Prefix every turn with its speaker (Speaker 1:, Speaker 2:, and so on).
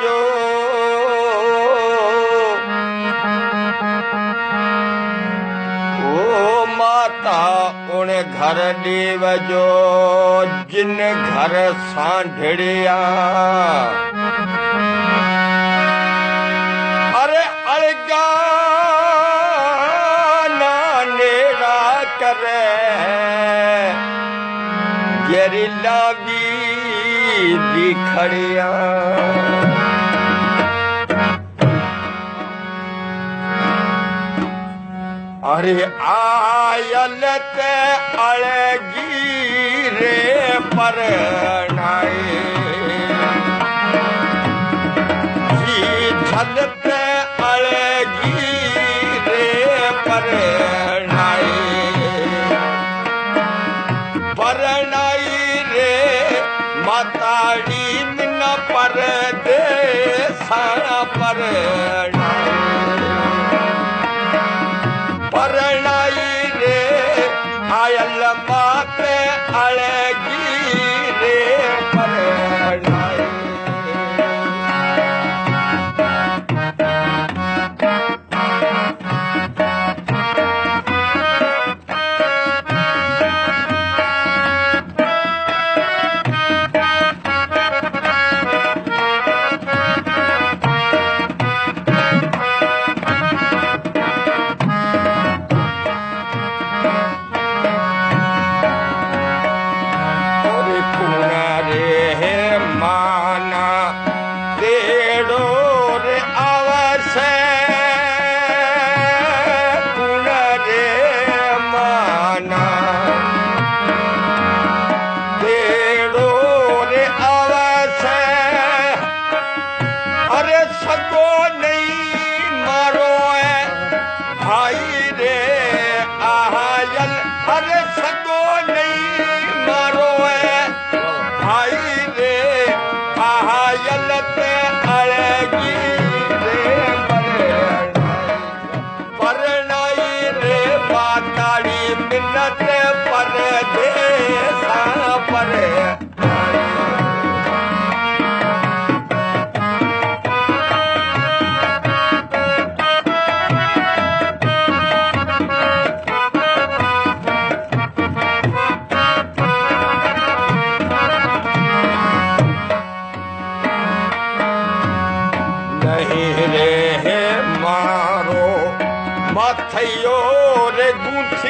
Speaker 1: जो ओ माता उन घर देव जो जिन घर सांढड़िया अरे अलगा ना नेड़ा करे जहरीला भी खड़िया अरे आयल ते अड़गी रे पर नाए छल ते अड़गी रे पर नाई रे माताड़ी मिन पर दे सारा पर परनाई रे आयल माते अड़गी रे परनाई मारो मथयो रे गुठ